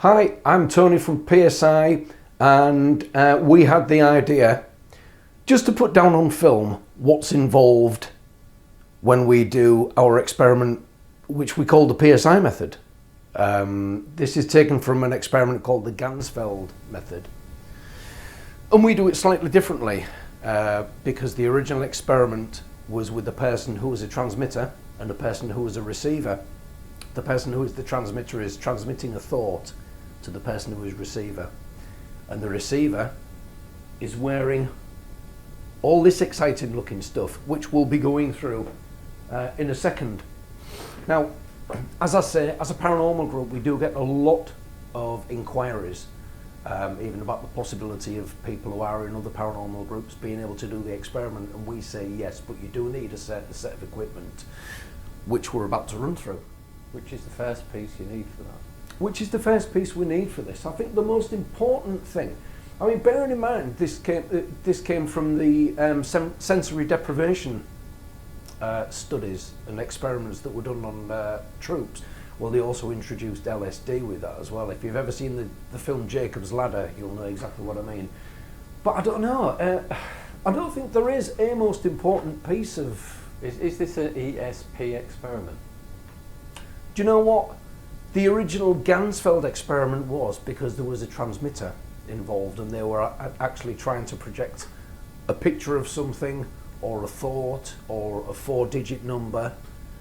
Hi, I'm Tony from PSI, and we had the idea just to put down on film what's involved when we do our experiment, which we call the PSI method. This is taken from an experiment called the Ganzfeld method. And we do it slightly differently because the original experiment was with a person who was a transmitter and a person who was a receiver. The person who is the transmitter is transmitting a thought to the person who is receiver, and the receiver is wearing all this exciting looking stuff, which we'll be going through in a second. Now, as I say, as a paranormal group, we do get a lot of inquiries, even about the possibility of people who are in other paranormal groups being able to do the experiment, and we say yes, but you do need a certain set of equipment, which we're about to run through. Which is the first piece you need for that? Which is the first piece we need for this. I think the most important thing, I mean, bearing in mind this came from the sensory deprivation studies and experiments that were done on troops. Well, they also introduced LSD with that as well. If you've ever seen the film Jacob's Ladder, you'll know exactly what I mean. But I don't know. I don't think there is a most important piece of... Is this an ESP experiment? Do you know what? The original Ganzfeld experiment was because there was a transmitter involved and they were actually trying to project a picture of something or a thought or a 4-digit number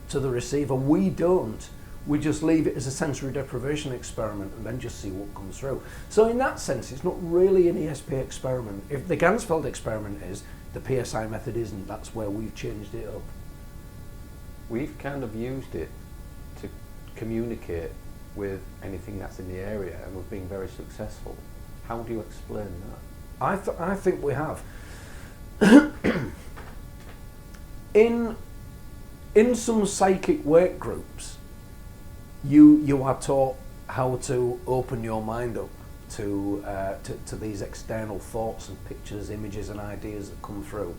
to the receiver. We don't. We just leave it as a sensory deprivation experiment and then just see what comes through. So in that sense, it's not really an ESP experiment. If the Ganzfeld experiment is, the PSI method isn't. That's where we've changed it up. We've kind of used it to communicate with anything that's in the area, and we've been very successful. How do you explain that? I think we have. in some psychic work groups, you are taught how to open your mind up to these external thoughts and pictures, images and ideas that come through.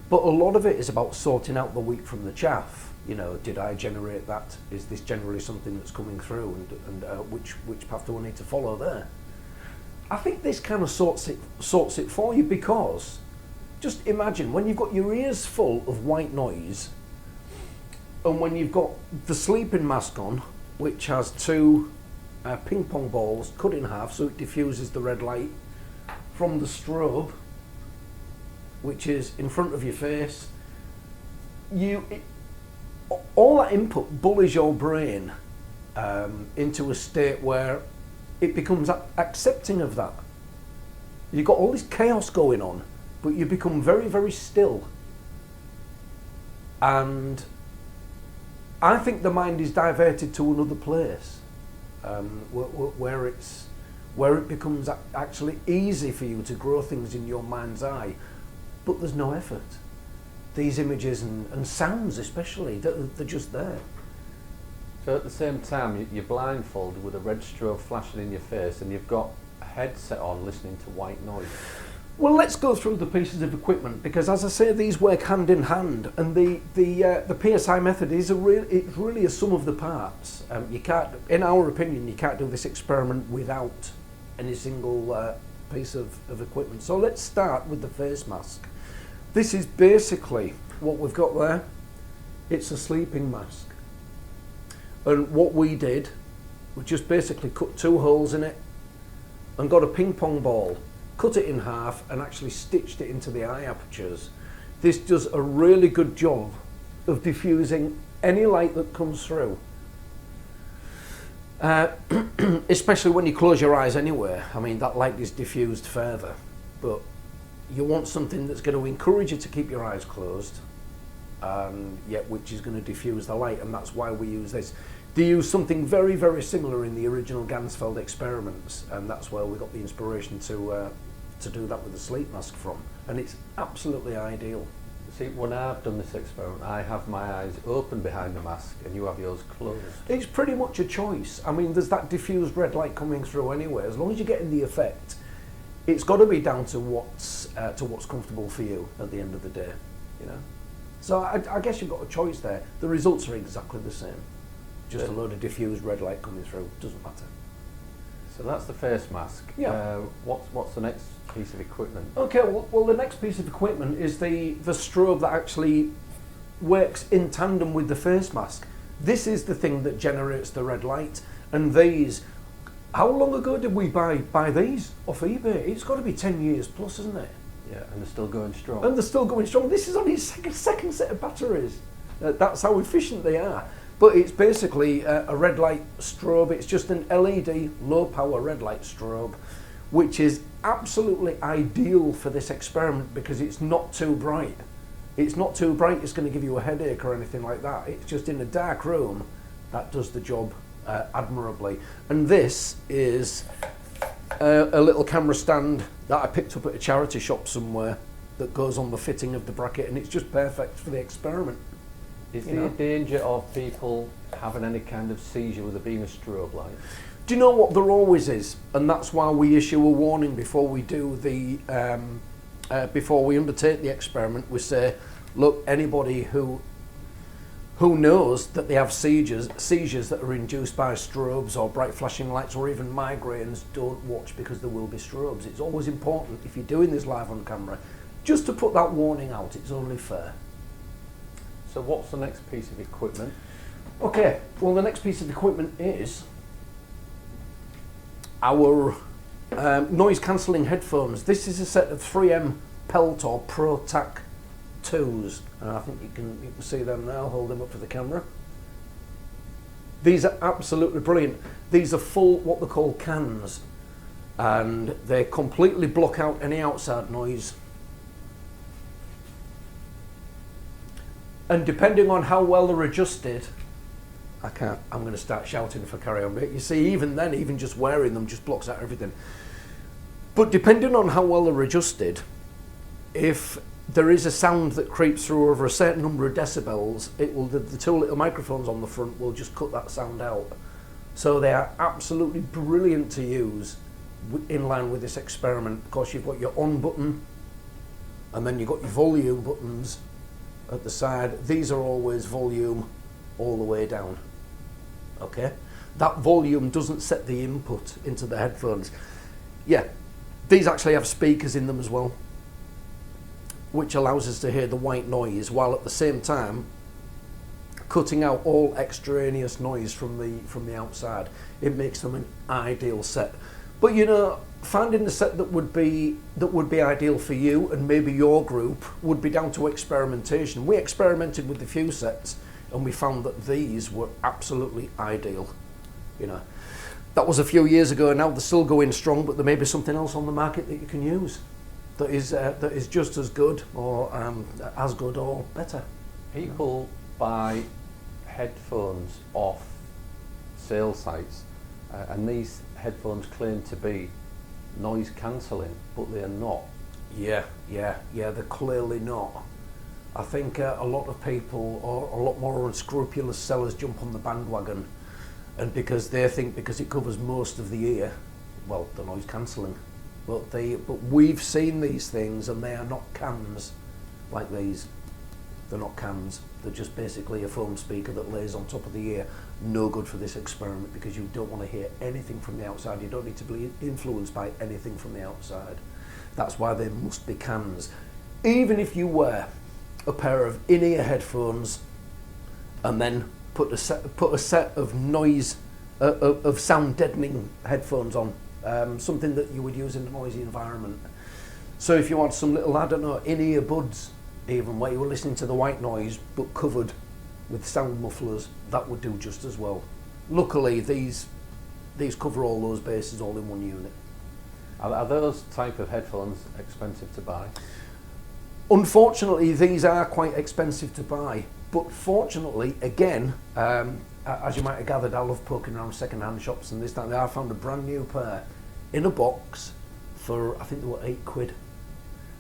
But a lot of it is about sorting out the wheat from the chaff. You know, did I generate that? Is this generally something that's coming through, and which path do I need to follow there? I think this kind of sorts it for you, because just imagine when you've got your ears full of white noise, and when you've got the sleeping mask on, which has two ping pong balls cut in half so it diffuses the red light from the strobe, which is in front of your face. All that input bullies your brain into a state where it becomes accepting of that. You've got all this chaos going on, but you become very, very still. And I think the mind is diverted to another place, where it becomes actually easy for you to grow things in your mind's eye, but there's no effort. These images and sounds especially, they're just there. So at the same time, you're blindfolded with a red strobe flashing in your face, and you've got a headset on listening to white noise. Well, let's go through the pieces of equipment, because as I say, these work hand in hand, and the PSI method is it's really a sum of the parts. You can't, in our opinion, you can't do this experiment without any single piece of equipment. So let's start with the face mask. This is basically what we've got there. It's a sleeping mask. And what we did, we just basically cut 2 holes in it and got a ping pong ball, cut it in half and actually stitched it into the eye apertures. This does a really good job of diffusing any light that comes through. Especially when you close your eyes anyway. I mean, that light is diffused further. But you want something that's going to encourage you to keep your eyes closed, yet which is going to diffuse the light, and that's why we use this. They use something very, very similar in the original Ganzfeld experiments, and that's where we got the inspiration to do that with the sleep mask from, and it's absolutely ideal. See, when I've done this experiment, I have my eyes open behind the mask, and you have yours closed. It's pretty much a choice. I mean, there's that diffused red light coming through anyway. As long as you're getting the effect, it's got to be down to what's comfortable for you at the end of the day, you know. So I guess you've got a choice there. The results are exactly the same. Just a load of diffused red light coming through. Doesn't matter. So that's the face mask. Yeah. What's the next piece of equipment? Okay, well the next piece of equipment is the strobe that actually works in tandem with the face mask. This is the thing that generates the red light. And these, how long ago did we buy these off eBay? It's got to be 10 years plus, isn't it? Yeah, and they're still going strong. And they're still going strong. This is only his second set of batteries. That's how efficient they are. But it's basically a red light strobe. It's just an LED low power red light strobe, which is absolutely ideal for this experiment because it's not too bright. It's not too bright, it's going to give you a headache or anything like that. It's just in a dark room that does the job admirably. And this is a little camera stand that I picked up at a charity shop somewhere that goes on the fitting of the bracket, and it's just perfect for the experiment. Is there a danger of people having any kind of seizure with there being a strobe light? Do you know what? There always is, and that's why we issue a warning before we do the before we undertake the experiment. We say, look, anybody who knows that they have seizures that are induced by strobes or bright flashing lights or even migraines, don't watch because there will be strobes. It's always important if you're doing this live on camera, just to put that warning out. It's only fair. So what's the next piece of equipment? Okay, well the next piece of equipment is our noise cancelling headphones. This is a set of 3M Peltor Pro Tac 2s. And I think you can see them now. Hold them up for the camera. These are absolutely brilliant. These are full what they call cans, and they completely block out any outside noise. And depending on how well they're adjusted, I'm going to start shouting if I carry on. But you see, even then, even just wearing them just blocks out everything. But depending on how well they're adjusted, if there is a sound that creeps through over a certain number of decibels, the two little microphones on the front will just cut that sound out. So they are absolutely brilliant to use in line with this experiment. Of course, you've got your on button, and then you've got your volume buttons at the side. These are always volume all the way down. Okay, that volume doesn't set the input into the headphones. Yeah, these actually have speakers in them as well, which allows us to hear the white noise while at the same time cutting out all extraneous noise from the outside. It makes them an ideal set. But you know, finding the set that would be ideal for you and maybe your group would be down to experimentation. We experimented with a few sets and we found that these were absolutely ideal. You know, that was a few years ago. Now they're still going strong, but there may be something else on the market that you can use that is just as good or as good or better. People buy headphones off sale sites, and these headphones claim to be noise cancelling, but they are not. Yeah, they're clearly not. I think a lot of people, or a lot more unscrupulous sellers, jump on the bandwagon, and because they think because it covers most of the ear, well, the noise cancelling. But we've seen these things, and they are not cans like these. They're not cans. They're just basically a foam speaker that lays on top of the ear. No good for this experiment because you don't want to hear anything from the outside. You don't need to be influenced by anything from the outside. That's why they must be cans. Even if you wear a pair of in-ear headphones and then put a set of noise of sound deadening headphones on, something that you would use in a noisy environment. So if you want some little, I don't know, in-ear buds, even where you were listening to the white noise but covered with sound mufflers, that would do just as well. Luckily, these cover all those bases all in one unit. Are those type of headphones expensive to buy? Unfortunately, these are quite expensive to buy, but fortunately, again, as you might have gathered, I love poking around second-hand shops and this, that, and I found a brand new pair in a box for, I think they were £8.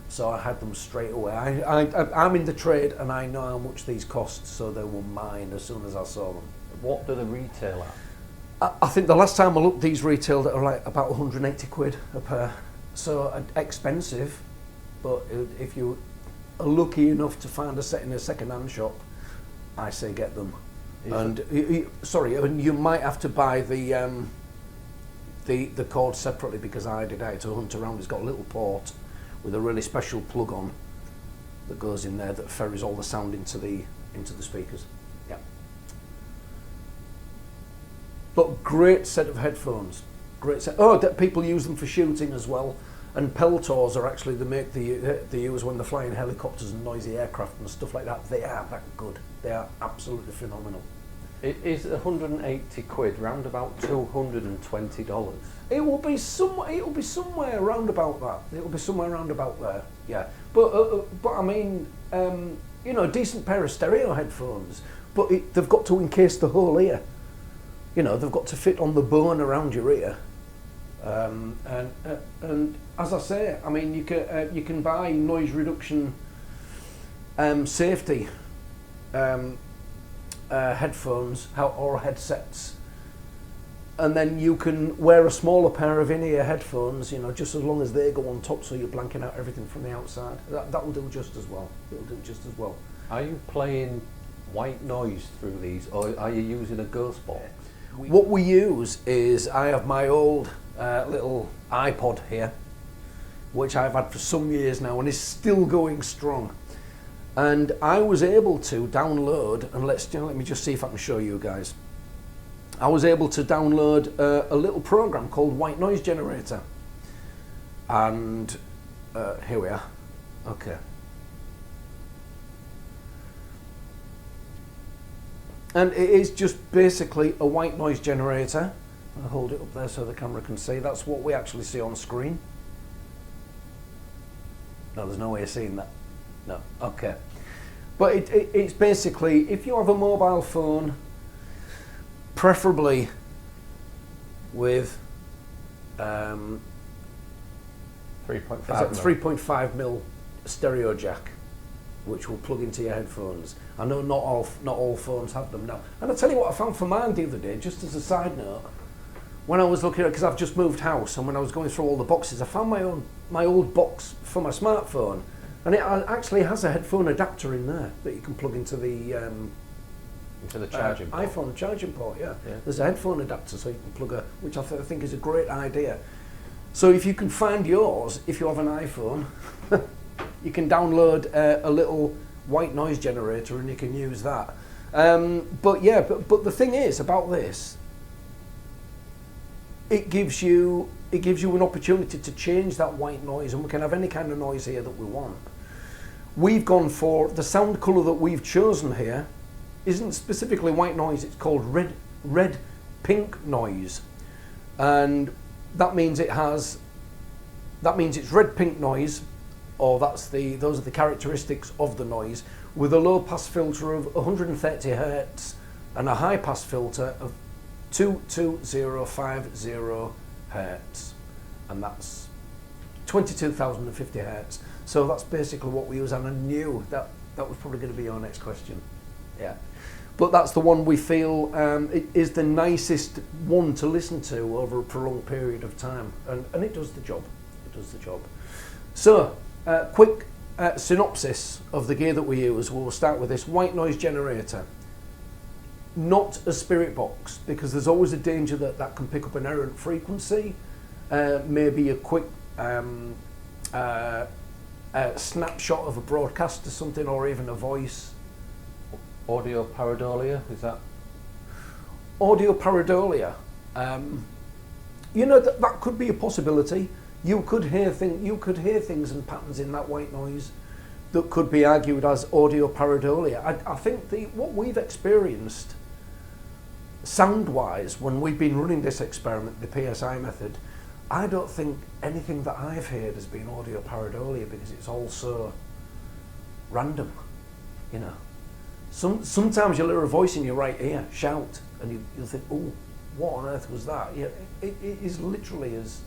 So I had them straight away. I'm in the trade and I know how much these cost, so they were mine as soon as I saw them. What do they retail at? I think the last time I looked, these retailed at like about £180 a pair. So expensive, but if you are lucky enough to find a set in a second-hand shop, I say get them. And you might have to buy the the cord separately because I had to hunt around. It's got a little port with a really special plug on that goes in there that ferries all the sound into the speakers. Yeah. But great set of headphones. Great set. Oh, that people use them for shooting as well. And Peltors are actually they use when they're flying helicopters and noisy aircraft and stuff like that. They are that good. They are absolutely phenomenal. It is 180 quid, round about $220. It will be somewhere around about that. It will be somewhere around about there. Yeah. But I mean, you know, a decent pair of stereo headphones. But they've got to encase the whole ear. You know, they've got to fit on the bone around your ear. And as I say, I mean, you can buy noise reduction safety headphones or headsets, and then you can wear a smaller pair of in-ear headphones, you know, just as long as they go on top so you're blanking out everything from the outside. That will do just as well. It'll do just as well. Are you playing white noise through these, or are you using a ghost box? What we use is, I have my old little iPod here, which I've had for some years now and is still going strong. And I was able to download, and let me just see if I can show you guys. I was able to download a little program called White Noise Generator. And here we are. Okay. And it is just basically a white noise generator. I'll hold it up there so the camera can see. That's what we actually see on screen. No, there's no way of seeing that. No, okay. But it's basically, if you have a mobile phone, preferably with 3.5 mil stereo jack, which will plug into your headphones. I know not all phones have them now. And I'll tell you what I found for mine the other day, just as a side note, when I was looking at, because I've just moved house, and when I was going through all the boxes, I found my old box for my smartphone, and it actually has a headphone adapter in there that you can plug into the charging port. iPhone charging port. Yeah. There's a headphone adapter, so you can plug which I think is a great idea. So if you can find yours, if you have an iPhone, you can download a little white noise generator and you can use that. But the thing is about this, it gives you an opportunity to change that white noise, and we can have any kind of noise here that we want. We've gone for the sound colour that we've chosen here isn't specifically white noise, it's called red pink noise. And that means it's red pink noise, or those are the characteristics of the noise, with a low pass filter of 130 Hz and a high pass filter of 22050 Hz, and that's 22,050 Hz. So that's basically what we use, and I knew that was probably going to be your next question. Yeah, but that's the one we feel it is the nicest one to listen to over a prolonged period of time, and it does the job. It does the job. So, quick synopsis of the gear that we use. We'll start with this white noise generator. Not a spirit box, because there's always a danger that can pick up an errant frequency, maybe a quick snapshot of a broadcast or something, or even a voice. Audio pareidolia, is that? Audio pareidolia. You know, that could be a possibility. You could hear things and patterns in that white noise that could be argued as audio pareidolia. I think what we've experienced sound-wise when we've been running this experiment, the PSI method, I don't think anything that I've heard has been audio pareidolia, because it's all so random, you know. Sometimes you'll hear a voice in your right ear shout, and you'll think, oh, what on earth was that? Yeah, it is literally as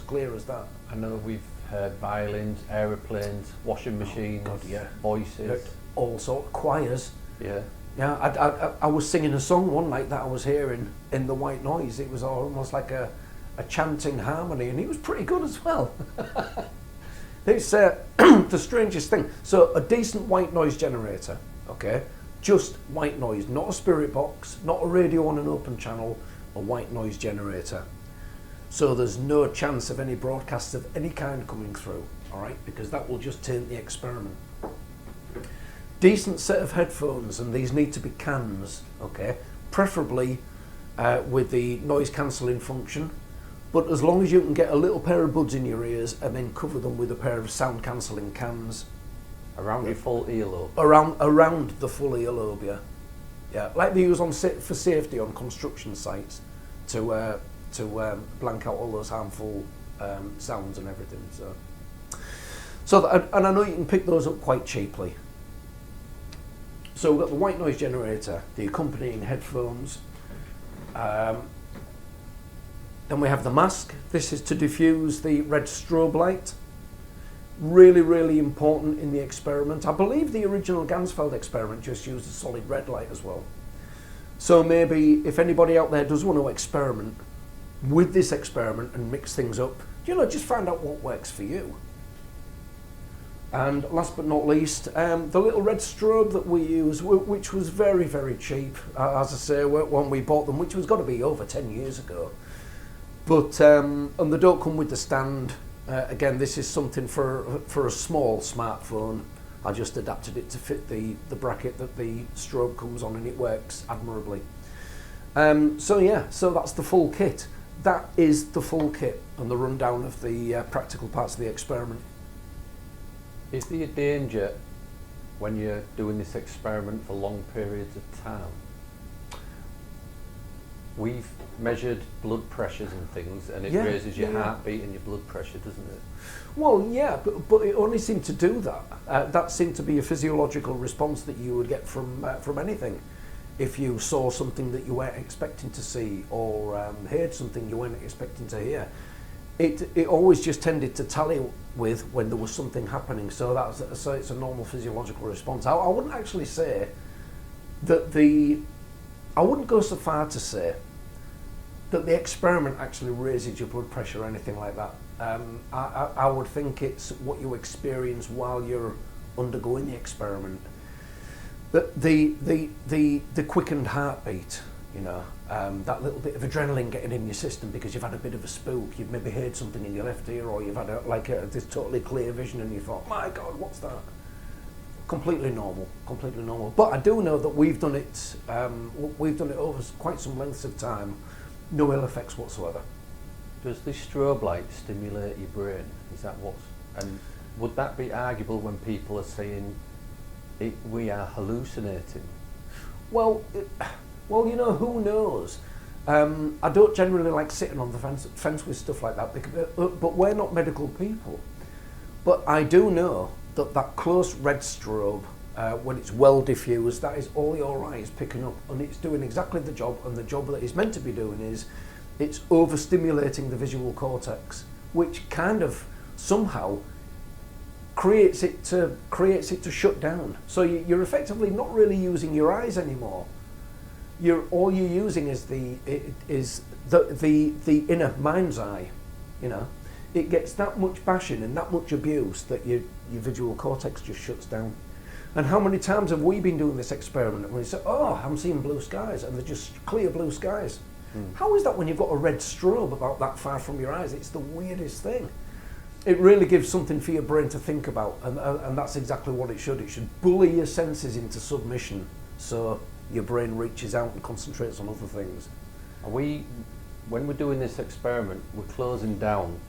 clear as that. I know we've heard violins, aeroplanes, washing machines, voices. All sorts, choirs. Yeah. Yeah, I was singing a song one night that I was hearing in the white noise. It was almost like a chanting harmony, and it was pretty good as well. It's the strangest thing. So a decent white noise generator, okay? Just white noise, not a spirit box, not a radio on an open channel, a white noise generator. So there's no chance of any broadcasts of any kind coming through, all right, because that will just taint the experiment. Decent set of headphones, and these need to be cans, okay, preferably with the noise cancelling function, but as long as you can get a little pair of buds in your ears and then cover them with a pair of sound cancelling cans. Around your full earlobe? Around the full earlobe, yeah. Yeah, like they use for safety on construction sites to blank out all those harmful sounds and everything. And I know you can pick those up quite cheaply. So we've got the white noise generator, the accompanying headphones. Then we have the mask. This is to diffuse the red strobe light. Really, really important in the experiment. I believe the original Ganzfeld experiment just used a solid red light as well. So maybe if anybody out there does want to experiment with this experiment and mix things up, just find out what works for you. And last but not least, the little red strobe that we use, which was very, very cheap, as I say, when we bought them, which was got to be over 10 years ago. But and they don't come with the stand. Again, this is something for a small smartphone. I just adapted it to fit the bracket that the strobe comes on, and it works admirably. So that's the full kit. That is the full kit and the rundown of the practical parts of the experiment. Is there a danger when you're doing this experiment for long periods of time? We've measured blood pressures and things, and it raises your heartbeat and your blood pressure, doesn't it? Well, yeah, but it only seemed to do that. That seemed to be a physiological response that you would get from anything. If you saw something that you weren't expecting to see, or heard something you weren't expecting to hear, it always just tended to tally with when there was something happening. So it's a normal physiological response. I wouldn't actually say that I wouldn't go so far to say that the experiment actually raises your blood pressure or anything like that. I would think it's what you experience while you're undergoing the experiment. The quickened heartbeat, that little bit of adrenaline getting in your system because you've had a bit of a spook. You've maybe heard something in your left ear, or you've had this totally clear vision, and you thought, "My God, what's that?" Completely normal. But I do know that we've done it over quite some lengths of time. No ill effects whatsoever. Does the strobe light stimulate your brain? Is that and would that be arguable when people are saying we are hallucinating? Well, who knows? I don't generally like sitting on the fence with stuff like that, but we're not medical people. But I do know that close red strobe, when it's well diffused, that is all your eye is picking up, and it's doing exactly the job, and the job that it's meant to be doing is it's overstimulating the visual cortex, which kind of somehow creates it to shut down. So you're effectively not really using your eyes anymore. All you're using is the inner mind's eye. It gets that much bashing and that much abuse that your visual cortex just shuts down. And how many times have we been doing this experiment when you say, "Oh, I'm seeing blue skies," and they're just clear blue skies? How is that when you've got a red strobe about that far from your eyes? It's the weirdest thing. It really gives something for your brain to think about, and that's exactly what it should. It should bully your senses into submission, so your brain reaches out and concentrates on other things. When we're doing this experiment, we're closing down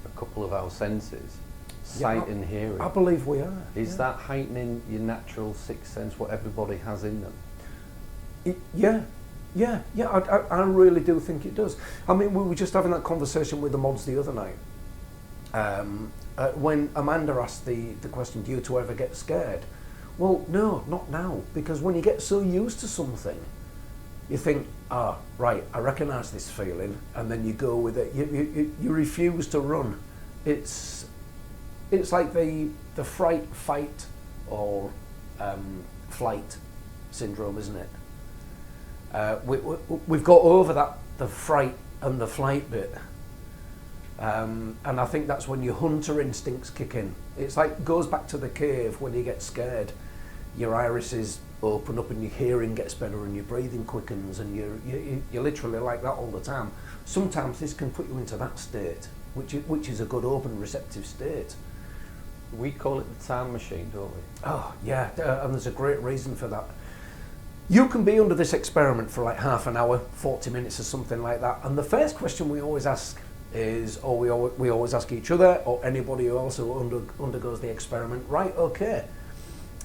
a couple of our senses, sight and hearing. I believe we are. Is that heightening your natural sixth sense, what everybody has in them? I really do think it does. I mean, we were just having that conversation with the mods the other night. When Amanda asked the question, "Do you two ever get scared?" Well, no, not now, because when you get so used to something, you think, right, I recognise this feeling, and then you go with it. You refuse to run. It's like the fright, fight, or flight syndrome, isn't it? We've got over the fright and the flight bit. And I think that's when your hunter instincts kick in. It's like, goes back to the cave when you get scared. Your irises open up and your hearing gets better and your breathing quickens, and you're literally like that all the time. sometimes this can put you into that state, which is a good open receptive state. We call it the time machine, don't we? Oh yeah, and there's a great reason for that. You can be under this experiment for like half an hour, 40 minutes or something like that, and the first question we always ask is, or we always ask each other, or anybody who also undergoes the experiment, right, okay,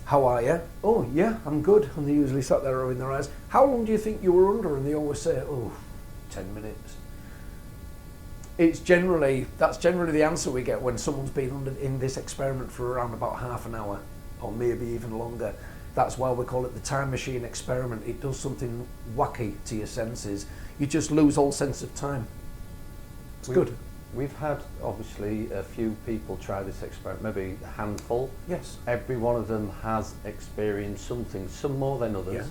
how are you? Oh yeah, I'm good. And they usually sat there rubbing their eyes. How long do you think you were under? And they always say, oh, 10 minutes. That's generally the answer we get when someone's been in this experiment for around about half an hour, or maybe even longer. That's why we call it the time machine experiment. It does something wacky to your senses. You just lose all sense of time. It's good. We've had, obviously, a few people try this experiment, maybe a handful. Yes. Every one of them has experienced something, some more than others,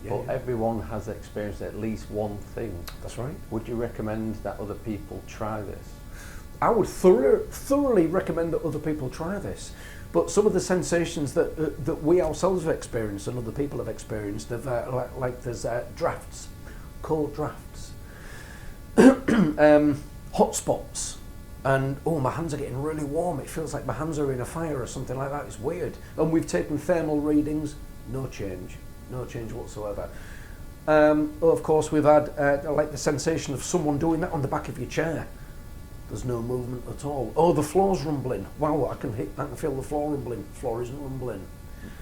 but everyone has experienced at least one thing. That's right. Would you recommend that other people try this? I would thoroughly recommend that other people try this. But some of the sensations that we ourselves have experienced and other people have experienced, like there's drafts, cold drafts, hot spots, and oh, my hands are getting really warm. It feels like my hands are in a fire or something like that. It's weird. And we've taken thermal readings, no change whatsoever. Of course, we've had like the sensation of someone doing that on the back of your chair. There's no movement at all. Oh, the floor's rumbling. Wow, I can feel the floor rumbling. The floor isn't rumbling.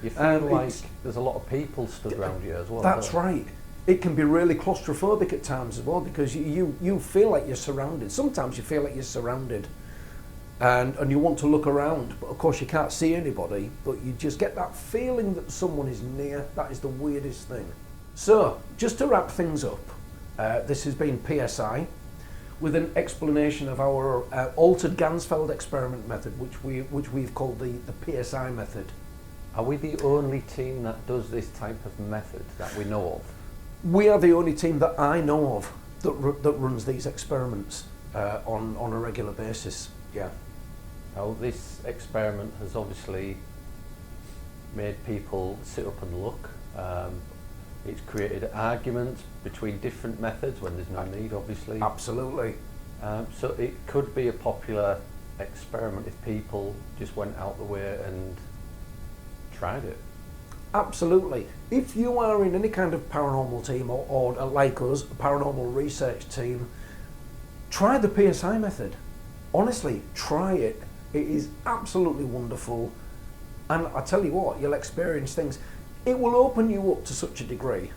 You feel like there's a lot of people stood around you as well. That's right. It can be really claustrophobic at times as well, because you feel like you're surrounded. Sometimes you feel like you're surrounded and you want to look around, but of course you can't see anybody, but you just get that feeling that someone is near. That is the weirdest thing. So, just to wrap things up, this has been PSI, with an explanation of our altered Ganzfeld experiment method, which we've called the PSI method. Are we the only team that does this type of method that we know of? We are the only team that I know of that runs these experiments on a regular basis. Yeah. Now, this experiment has obviously made people sit up and look. It's created arguments between different methods when there's no need, obviously. Absolutely. So it could be a popular experiment if people just went out the way and tried it. Absolutely. If you are in any kind of paranormal team or like us, a paranormal research team, try the PSI method. Honestly, try it. It is absolutely wonderful. And I tell you what, you'll experience things. It will open you up to such a degree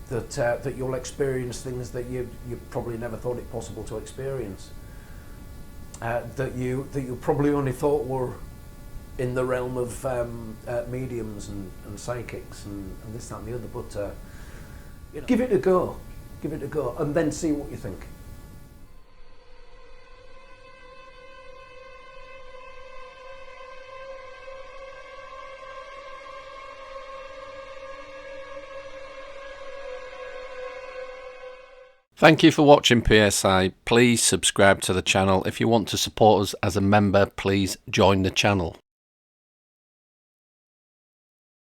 that you'll experience things that you probably never thought it possible to experience. That you probably only thought were in the realm of mediums and psychics and this, that and the other. But give it a go. Give it a go and then see what you think. Thank you for watching PSI. Please subscribe to the channel. If you want to support us as a member, please join the channel.